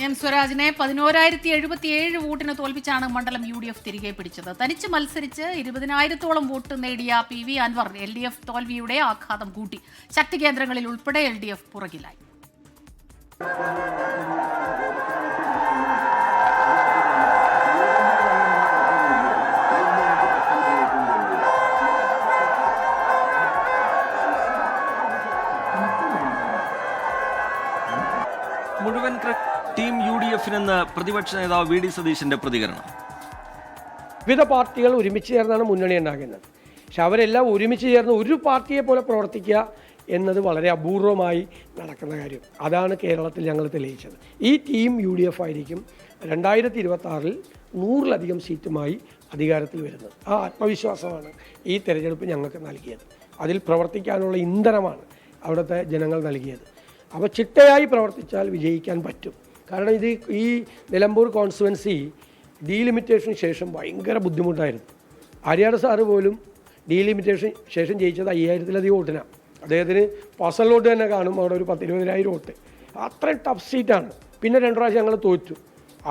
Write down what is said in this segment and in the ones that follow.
M സ്വരാജിനെ 11,077 വോട്ടിന് തോൽപ്പിച്ചാണ് മണ്ഡലം UDF തിരികെ പിടിച്ചത്. തനിച്ച് മത്സരിച്ച് 20,000-ഓളം വോട്ട് നേടിയ PV അൻവർ LDF തോൽവിയുടെ ആഘാതം കൂട്ടി. ശക്തി കേന്ദ്രങ്ങളിൽ ഉൾപ്പെടെ LDF പുറകിലായി. മുഴുവൻ ടീം UDFിനെന്ന് പ്രതിപക്ഷ നേതാവ് VD സതീശന്റെ പ്രതികരണം. വിവിധ പാർട്ടികൾ ഒരുമിച്ച് ചേർന്നാണ് മുന്നണി ഉണ്ടാകുന്നത്. പക്ഷെ അവരെല്ലാം ഒരുമിച്ച് ചേർന്ന് ഒരു പാർട്ടിയെ പോലെ പ്രവർത്തിക്കുക എന്നത് വളരെ അപൂർവമായി നടക്കുന്ന കാര്യം. അതാണ് കേരളത്തിൽ ഞങ്ങൾ തെളിയിച്ചത്. ഈ ടീം UDF ആയിരിക്കും 2026-ൽ 100-ലധികം സീറ്റുമായി അധികാരത്തിൽ വരുന്നത്. ആ ആത്മവിശ്വാസമാണ് ഈ തെരഞ്ഞെടുപ്പ് ഞങ്ങൾക്ക് നൽകിയത്. അതിൽ പ്രവർത്തിക്കാനുള്ള ഇന്ധനമാണ് അവിടുത്തെ ജനങ്ങൾ നൽകിയത്. അപ്പോൾ ചിട്ടയായി പ്രവർത്തിച്ചാൽ വിജയിക്കാൻ പറ്റും. കാരണം ഈ നിലമ്പൂർ കോൺസ്റ്റുവൻസി ഡീലിമിറ്റേഷന് ശേഷം ഭയങ്കര ബുദ്ധിമുട്ടായിരുന്നു. ആര്യാട് സാറ് പോലും ഡീലിമിറ്റേഷൻ ശേഷം ജയിച്ചത് 5,000-ലധികം വോട്ടിനാണ്. അദ്ദേഹത്തിന് പേഴ്സണൽ വോട്ട് തന്നെ കാണും അവിടെ ഒരു 10,000-20,000 വോട്ട്. അത്രയും ടഫ് സീറ്റാണ്. പിന്നെ 2 പ്രാവശ്യം ഞങ്ങൾ തോറ്റു.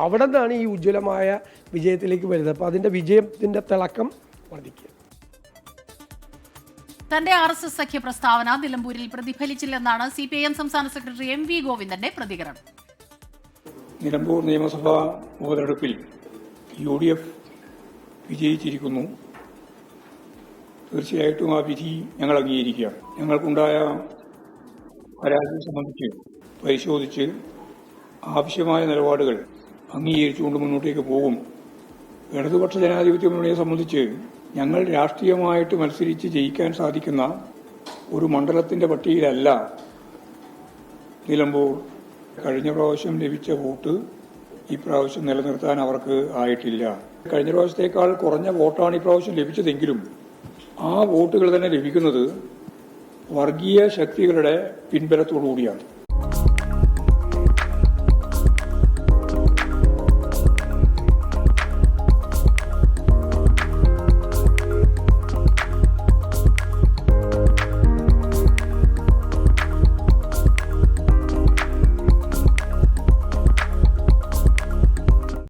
അവിടെ നിന്നാണ് ഈ ഉജ്ജ്വലമായ വിജയത്തിലേക്ക് വരുന്നത്. അപ്പോൾ അതിൻ്റെ വിജയത്തിൻ്റെ തിളക്കം വർദ്ധിക്കുക. തന്റെ RSS സഖ്യ പ്രസ്താവന നിലമ്പൂരിൽ പ്രതിഫലിച്ചില്ലെന്നാണ് CPIM സംസ്ഥാന സെക്രട്ടറി MV ഗോവിന്ദന്റെ പ്രതികരണം. നിലമ്പൂർ നിയമസഭാ ഉപതെരഞ്ഞെടുപ്പിൽ UDF വിജയിച്ചിരിക്കുന്നു. തീർച്ചയായിട്ടും ആ വിധി ഞങ്ങൾ അംഗീകരിക്കുകയാണ്. ഞങ്ങൾക്കുണ്ടായ പരാജയം സംബന്ധിച്ച് പരിശോധിച്ച് ആവശ്യമായ നിലപാടുകൾ അംഗീകരിച്ചുകൊണ്ട് മുന്നോട്ടേക്ക് പോകും. ഇടതുപക്ഷ ജനാധിപത്യ മുന്നണിയെ സംബന്ധിച്ച് ഞങ്ങൾ രാഷ്ട്രീയമായിട്ട് മത്സരിച്ച് ജയിക്കാൻ സാധിക്കുന്ന ഒരു മണ്ഡലത്തിന്റെ പട്ടികയിലല്ല നിലമ്പൂർ. കഴിഞ്ഞ പ്രാവശ്യം ലഭിച്ച വോട്ട് ഈ പ്രാവശ്യം നിലനിർത്താൻ അവർക്ക് ആയിട്ടില്ല. കഴിഞ്ഞ പ്രാവശ്യത്തേക്കാൾ കുറഞ്ഞ വോട്ടാണ് ഈ പ്രാവശ്യം ലഭിച്ചതെങ്കിലും ആ വോട്ടുകൾ തന്നെ ലഭിക്കുന്നത് വർഗീയ ശക്തികളുടെ പിൻബലത്തോടു കൂടിയാണ്.